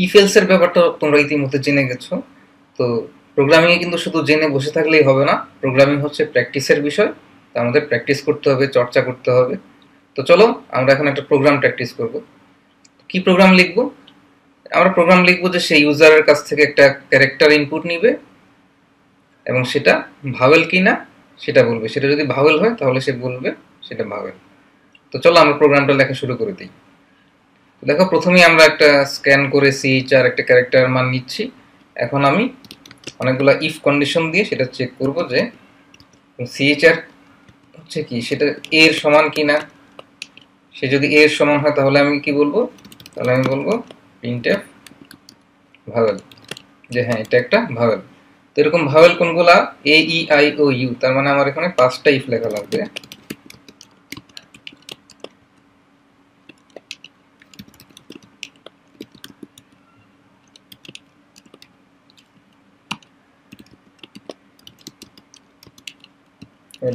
If else এর ব্যাপারটা তোমরা ইতিমধ্যে জেনে গেছো। তো প্রোগ্রামিং এ কিন্তু শুধু জেনে বসে থাকলেই হবে না, প্রোগ্রামিং হচ্ছে প্র্যাকটিসের বিষয়। তো আমাদের প্র্যাকটিস করতে হবে, চর্চা করতে হবে। তো চলো আমরা এখন একটা প্রোগ্রাম প্র্যাকটিস করব। কি প্রোগ্রাম লিখবো? আমরা প্রোগ্রাম লিখবো যে সেই ইউজারের কাছ থেকে একটা ক্যারেক্টার ইনপুট নিবে এবং সেটা ভাওয়েল কিনা সেটা বলবে। সেটা যদি ভাওয়েল হয় তাহলে সে বলবে সেটা ভাওয়েল। তো চলো আমরা প্রোগ্রামটা লেখা শুরু করে দিই। দেখো প্রথমেই আমরা একটা স্ক্যান করে সিএইচআর একটা ক্যারেক্টার মান নিচ্ছি। এখন আমি অনেকগুলো ইফ কন্ডিশন দিয়ে সেটা চেক করব যে সিএইচআর হচ্ছে কি, সেটা এ এর সমান কিনা। সে যদি এ এর সমান হয় তাহলে আমি কি বলবো? তাহলে আমি বলবো প্রিন্টএফ ভাওয়েল, যে হ্যাঁ এটা একটা ভাওয়েল। তো এরকম ভাওয়েল কোনগুলা? এ ই আই ও ইউ। তার মানে আমার এখানে 5টা ইফ লেখা লাগবে।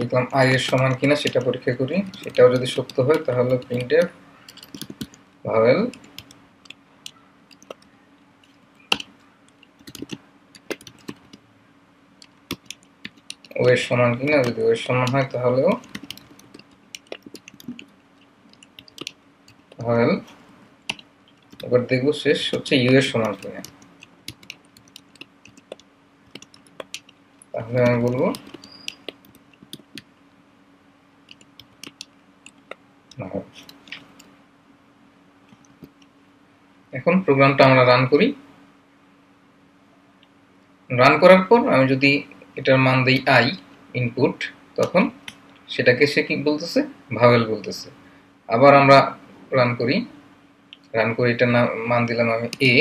লিখলাম আই এর সমান কিনা সেটা পরীক্ষা করি। সেটাও যদি সত্য হয় তাহলে প্রিন্টএফ ভাওয়েল। ও এর সমান কিনা, যদি ও এর সমান হয় তাহলেও ভাওয়েল। এবার দেখবো শেষ হচ্ছে ইউ এর সমান কিনা। তাহলে আমি বলবো ভাওয়েল। এখন প্রোগ্রামটা আমরা রান করি। রান করার পর আমি যদি এটার মান দিই আই ইনপুট, তখন সেটাকে সে কি বলতেছে? ভাওয়েল বলতেছে। আবার আমরা রান করি। রান করে এটার মান দিলাম আমি এ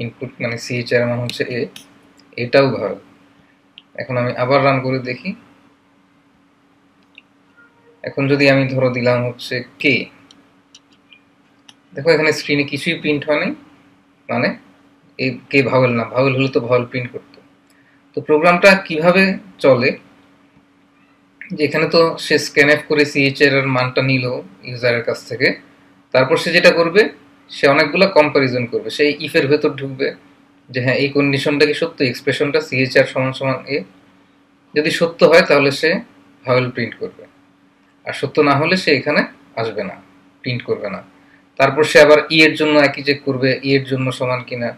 ইনপুট, মানে সিএইচআর মান হচ্ছে এ, এটাও ভাওয়েল। এখন আমি আবার রান করে দেখি। এখন যদি আমি ধরো দিলাম হচ্ছে কে, দেখো এখানে স্ক্রিনে কিছুই প্রিন্ট হয় নাই, মানে এই কে ভাওয়েল না। ভাওয়েল হলে তো ভাওয়েল প্রিন্ট করতো। তো প্রোগ্রামটা কিভাবে চলে, যেখানে তো সে স্ক্যানএফ করে সিএইচআর এর মানটা নিল ইউজারের কাছ থেকে। তারপর সে যেটা করবে, সে অনেকগুলো কম্পারিজন করবে। সেই ইফের ভেতর ঢুকবে যে হ্যাঁ এই কন্ডিশনটা কি সত্য, এক্সপ্রেশনটা সিএইচআর সমান সমান এ। যদি সত্য হয় তাহলে সে ভাওয়েল প্রিন্ট করবে, আর সত্য না হলে সে এখানে আসবে না, প্রিন্ট করবে না। তারপর সে আবার ই এর জন্য একই চেক করবে, ই এর জন্য সমান কিনা,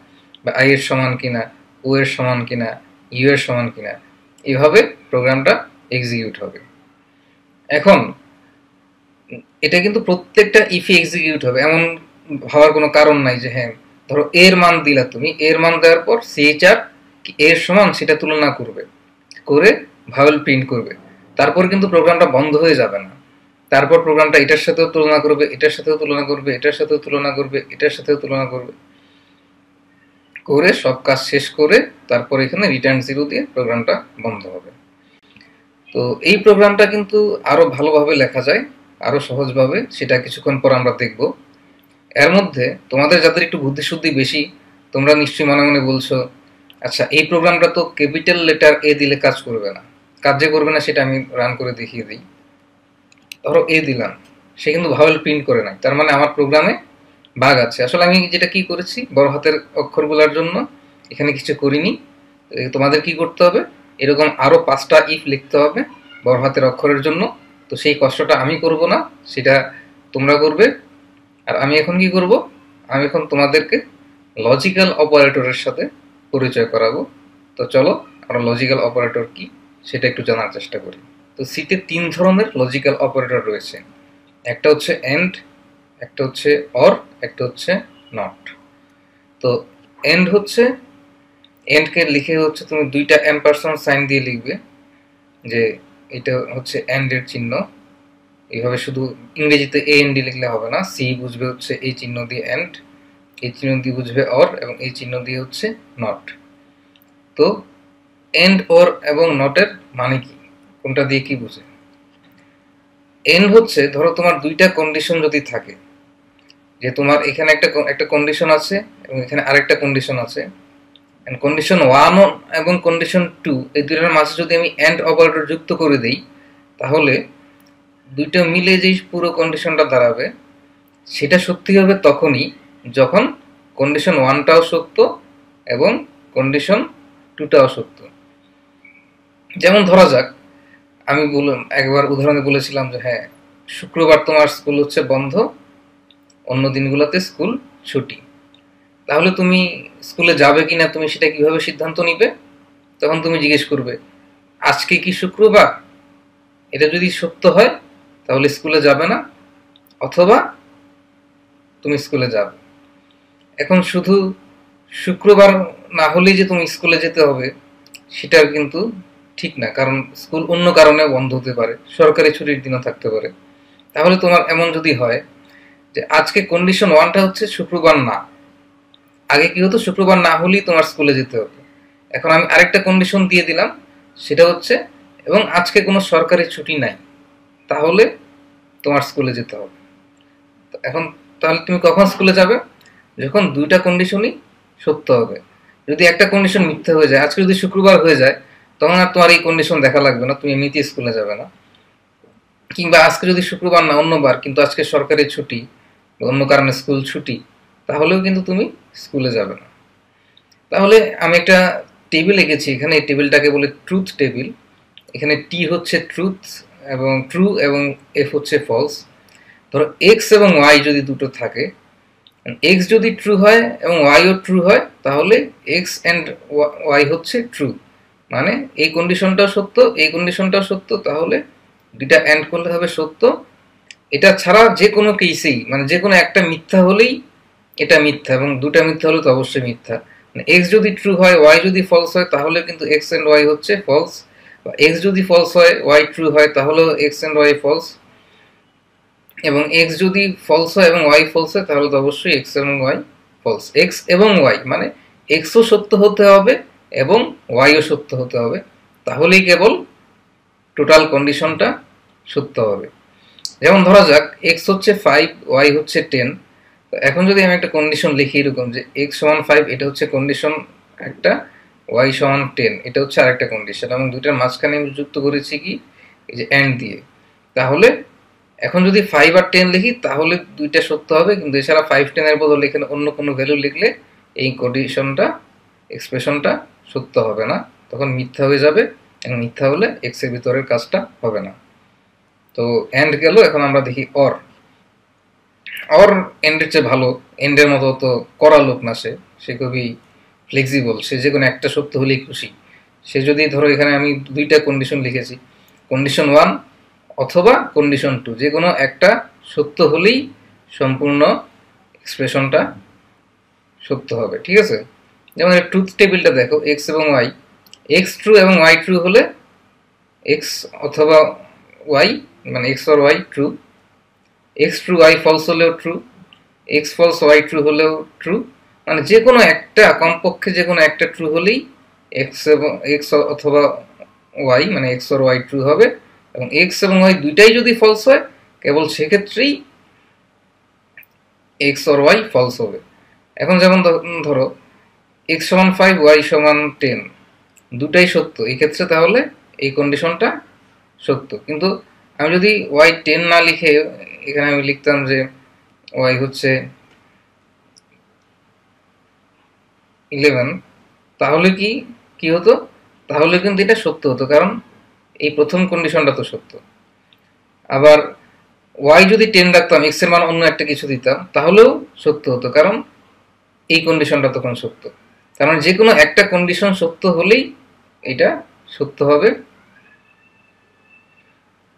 বা আই এর সমান কিনা, ও এর সমান কিনা, ইউ এর সমান কিনা। এইভাবে প্রোগ্রামটা এক্সিকিউট হবে। এখন এটা কিন্তু প্রত্যেকটা ইফে এক্সিকিউট হবে, এমন ভাবার কোনো কারণ নাই যে হ্যাঁ ধরো এর মান দিলা, তুমি এর মান দেওয়ার পর সিএইচআর এর সমান সেটা তুলনা করবে, করে ভাওয়েল প্রিন্ট করবে। তারপর কিন্তু প্রোগ্রামটা বন্ধ হয়ে যাবে না। তারপর প্রোগ্রামটা এটার সাথেও তুলনা করবে, এটার সাথেও তুলনা করবে, এটার সাথেও তুলনা করবে, এটার সাথেও তুলনা করবে, করে সব কাজ শেষ করে তারপর এখানে রিটার্ন 0 দিয়ে প্রোগ্রামটা বন্ধ হবে। তো এই প্রোগ্রামটা কিন্তু আরো ভালোভাবে লেখা যায়, আরো সহজভাবে, সেটা কিছুক্ষণ পর আমরা দেখব। এর মধ্যে তোমাদের যাদের একটু বুদ্ধিশুদ্ধি বেশি, তোমরা নিশ্চয়ই মনে মনে বলছো আচ্ছা এই প্রোগ্রামটা তো ক্যাপিটাল লেটার এ দিলে কাজ করবে না। কাজ যে করবে না সেটা আমি রান করে দেখিয়ে দিই। ধরো এ দিলাম, সে কিন্তু ভাওয়েল প্রিন্ট করে নাই, তার মানে আমার প্রোগ্রামে বাগ আছে। আসলে আমি যেটা কি করেছি, বড় হাতের অক্ষরগুলোর জন্য এখানে কিছু করিনি। তোমাদের কি করতে হবে, এরকম আরো 5টা ইফ লিখতে হবে বড় হাতের অক্ষরের জন্য। তো সেই কষ্টটা আমি করব না, সেটা তোমরা করবে। আর আমি এখন কি করব, আমি এখন তোমাদেরকে লজিক্যাল অপারেটরের সাথে পরিচয় করাবো। তো চলো আমরা লজিক্যাল অপারেটর কি সেটা একটু জানার চেষ্টা করি। তো সিতে 3 ধরনের লজিক্যাল অপারেটর রয়েছে। একটা হচ্ছে এন্ড, একটা হচ্ছে অর, একটা হচ্ছে নট। তো এন্ড হচ্ছে, এন্ডকে লিখে হচ্ছে তুমি 2টা এম্পারসেন্ট সাইন দিয়ে লিখবে যে এটা হচ্ছে এন্ড এর চিহ্ন। এইভাবে শুধু ইংরেজিতে এ এন ডি লিখলে হবে না, সি বুঝবে হচ্ছে এই চিহ্ন দিয়ে এন্ড, এই চিহ্ন দিয়ে বুঝবে অর, এবং এই চিহ্ন দিয়ে হচ্ছে নট। তো এন্ড, অর এবং নটের মানে কি, কোনটা দিয়ে কি বুঝে? এন্ড হচ্ছে ধরো তোমার 2টা কন্ডিশন যদি থাকে, যে তোমার এখানে একটা কন্ডিশন আছে এবং এখানে আরেকটা কন্ডিশন আছে, কন্ডিশন 1 এবং কন্ডিশন 2 এই দুইটার মাঝে যদি আমি এন্ড অপারেটর যুক্ত করে দেই, তাহলে দুইটা মিলে যে পুরো কন্ডিশনটা দাঁড়াবে সেটা সত্যি হবে তখনই যখন কন্ডিশন 1টাও সত্য এবং কন্ডিশন 2টাও সত্য। যেমন ধরা যাক, আমি একবার উদাহরণে বলেছিলাম যে হ্যাঁ, শুক্রবার তোমার স্কুল হচ্ছে বন্ধ, অন্য দিনগুলোতে স্কুল ছুটি। তাহলে তুমি স্কুলে যাবে কিনা তুমি সেটা কিভাবে সিদ্ধান্ত নিবে? তখন তুমি জিজ্ঞেস করবে আজকে কি শুক্রবার? এটা যদি সত্য হয় তাহলে স্কুলে যাবে না, অথবা তুমি স্কুলে যাবে। এখন শুধু শুক্রবার না হলেই যে তুমি স্কুলে যেতে হবে সেটা কিন্তু ঠিক না, কারণ স্কুল অন্য কারণে বন্ধ হতে পারে, সরকারি ছুটির দিনও থাকতে পারে। তাহলে তোমার এমন যদি হয় যে আজকে কন্ডিশন 1টা হচ্ছে শুক্রবার না, আগে কি হতো শুক্রবার না হলেই তোমার স্কুলে যেতে হতো, এখন আমি আরেকটা কন্ডিশন দিয়ে দিলাম, সেটা হচ্ছে এবং আজকে কোনো সরকারি ছুটি নাই, তাহলে তোমার স্কুলে যেতে হবে। এখন তাহলে তুমি কখন স্কুলে যাবে? যখন দুইটা কন্ডিশনই সত্য হবে। যদি একটা কন্ডিশন মিথ্যা হয়ে যায়, আজকে যদি শুক্রবার হয়ে যায়, তখন আর তোমার এই কন্ডিশন দেখা লাগবে না, তুমি এমনিতেই স্কুলে যাবে না। কিংবা আজকে যদি শুক্রবার না অন্যবার, কিন্তু আজকে সরকারি ছুটি, অন্য কারণে স্কুল ছুটি, তাহলেও কিন্তু তুমি স্কুলে যাবে না। তাহলে আমি একটা টেবিল এঁকেছি এখানে, এই টেবিলটাকে বলে ট্রুথ টেবিল। এখানে টি হচ্ছে ট্রুথ এবং ট্রু এবং এফ হচ্ছে ফলস। ধরো এক্স এবং ওয়াই যদি দুটো থাকে, এক্স যদি ট্রু হয় এবং ওয়াইও ট্রু হয়, তাহলে এক্স অ্যান্ড ওয়াই হচ্ছে ট্রু, মানে এই কন্ডিশনটাও সত্য, এই কন্ডিশনটাও সত্য, তাহলে দুইটা অ্যান্ড করলে হবে সত্য। এটা ছাড়া যে কোনো কেসেই, মানে যে কোনো একটা মিথ্যা হলেই এটা মিথ্যা, এবং দুটা মিথ্যা হলে তো অবশ্যই মিথ্যা। এক্স যদি ট্রু হয় ওয়াই যদি ফলস হয়, তাহলে কিন্তু এক্স অ্যান্ড ওয়াই হচ্ছে ফলস, বা এক্স যদি ফলস হয় ওয়াই ট্রু হয়, তাহলেও এক্স অ্যান্ড ওয়াই ফলস, এবং এক্স যদি ফলস হয় এবং ওয়াই ফলস হয়, তাহলে তো অবশ্যই এক্স এবং ওয়াই ফলস। এক্স এবং ওয়াই মানে এক্সও সত্য হতে হবে এবং ওয়াইও সত্য হতে হবে, তাহলেই কেবল টোটাল কন্ডিশনটা সত্য হবে। যেমন ধরা যাক এক্স হচ্ছে 5, ওয়াই হচ্ছে 10। তো এখন যদি আমি একটা কন্ডিশন লিখি এরকম যে এক্স সমান 5, এটা হচ্ছে কন্ডিশন একটা, ওয়াই সমান 10 এটা হচ্ছে আরেকটা কন্ডিশন, এবং দুইটার মাঝখানে আমি যুক্ত করেছি কি এই যে অ্যান্ড দিয়ে। তাহলে এখন যদি 5 আর 10 লিখি তাহলে দুইটা সত্য হবে, কিন্তু এছাড়া 5 10 এর বদলে এখানে অন্য কোনো ভ্যালু লিখলে এই কন্ডিশনটা এক্সপ্রেশনটা সত্য হবে না, তখন মিথ্যা হয়ে যাবে, এবং মিথ্যা হলে এক্স এর ভিতরের কাজটা হবে না। তো এন্ড গেল, এখন আমরা দেখি অর। অর এন্ডের চেয়ে ভালো, এন্ডের মতো তো করা লোক না, সে খুবই ফ্লেক্সিবল, সে যে কোনো একটা সত্য হলেই খুশি। সে যদি ধরো এখানে আমি দুইটা কন্ডিশন লিখেছি, কন্ডিশন 1 অথবা কন্ডিশন 2, যে কোনো একটা সত্য হলেই সম্পূর্ণ এক্সপ্রেশনটা সত্য হবে, ঠিক আছে? যেমন ট্রুথ টেবিলটা দেখো, এক্স এবং ওয়াই, এক্স ট্রু এবং ওয়াই ট্রু হলে এক্স অথবা ওয়াই মানে X or Y true, X true Y false হলেও true, X false Y true হলেও ট্রু, মানে যে কোনো একটা, কমপক্ষে যে কোনো একটা ট্রু হলেই এক্স এবং এক্স অথবা ওয়াই মানে এক্স অর ওয়াই ট্রু হবে, এবং এক্স এবং ওয়াই দুইটাই যদি ফলস হয় কেবল সেক্ষেত্রেই এক্স অর ওয়াই ফলস হবে। এখন যেমন ধরো এক্স সমান 5, ওয়াই সমান 10, দুটাই সত্য, এই ক্ষেত্রে তাহলে এই কন্ডিশনটা সত্য। কিন্তু আমি যদি ওয়াই 10 না লিখে এখানে আমি লিখতাম যে ওয়াই হচ্ছে 11, তাহলে কি হতো? তাহলে কিন্তু এটা সত্য হতো, কারণ এই প্রথম কন্ডিশনটা তো সত্য। আবার ওয়াই যদি 10 রাখতাম, এক্স এর মান অন্য একটা কিছু দিতাম, তাহলেও সত্য হতো, কারণ এই কন্ডিশনটা তখন সত্য। তার মানে যে কোনো একটা কন্ডিশন সত্য হলেই এটা সত্য হবে,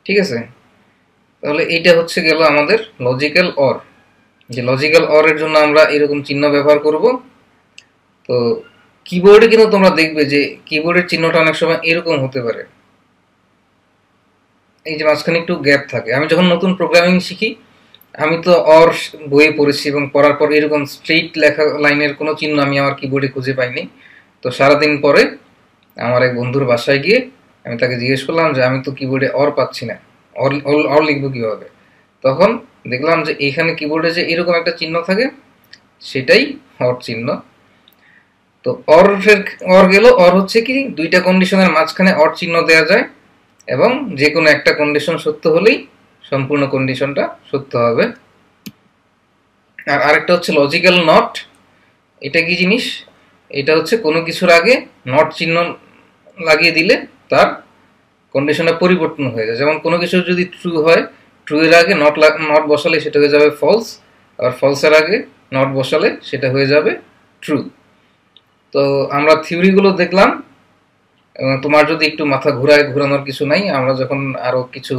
ঠিক আছে? তাহলে এইটা হচ্ছে গেল আমাদের লজিক্যাল অর। যে লজিক্যাল অর এর জন্য আমরা এরকম চিহ্ন ব্যবহার করব। তো কিবোর্ডে কিন্তু তোমরা দেখবে যে কিবোর্ডের চিহ্নটা অনেক সময় এরকম হতে পারে, এই যে মাঝখানে একটু গ্যাপ থাকে। আমি যখন নতুন প্রোগ্রামিং শিখি, আমি তো অর বইয়ে পড়েছি, এবং পড়ার পর এরকম স্ট্রেইট লেখা লাইনের কোনো চিহ্ন আমি আমার কিবোর্ডে খুঁজে পাইনি। তো সারাদিন পরে আমার এক বন্ধুর বাসায় গিয়ে আমি তাকে জিজ্ঞেস করলাম যে আমি তো কিবোর্ডে অর পাচ্ছি না, অর লিখবো কিভাবে? তখন দেখলাম যে এখানে কিবোর্ডে যে এরকম একটা চিহ্ন থাকে, সেটাই অর চিহ্ন। তো অর গেল, অর হচ্ছে কি দুইটা কন্ডিশনের মাঝখানে অর চিহ্ন দেওয়া যায়, এবং যে কোনো একটা কন্ডিশন সত্য হলেই সম্পূর্ণ কন্ডিশনটা সত্য হবে। আর আরেকটা হচ্ছে লজিক্যাল নট। এটা কি জিনিস? এটা হচ্ছে কোনো কিছুর আগে নট চিহ্ন লাগিয়ে দিলে তার কন্ডিশনটা পরিবর্তন হয়ে যায়। যেমন কোনো কিছু যদি ট্রু হয়, ট্রু এর আগে নট বসালে সেটা হয়ে যাবে ফলস, আর ফলসের আগে নট বসালে সেটা হয়ে যাবে ট্রু। তো আমরা থিওরিগুলো দেখলাম, এবং তোমার যদি একটু মাথা ঘোরানোর কিছু নাই, আমরা যখন আরো কিছু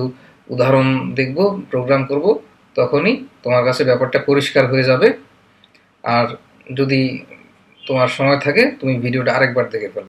উদাহরণ দেখব, প্রোগ্রাম করব, তখনই তোমার কাছে ব্যাপারটা পরিষ্কার হয়ে যাবে। আর যদি তোমার সময় থাকে তুমি ভিডিওটা আরেকবার দেখে ফেলো।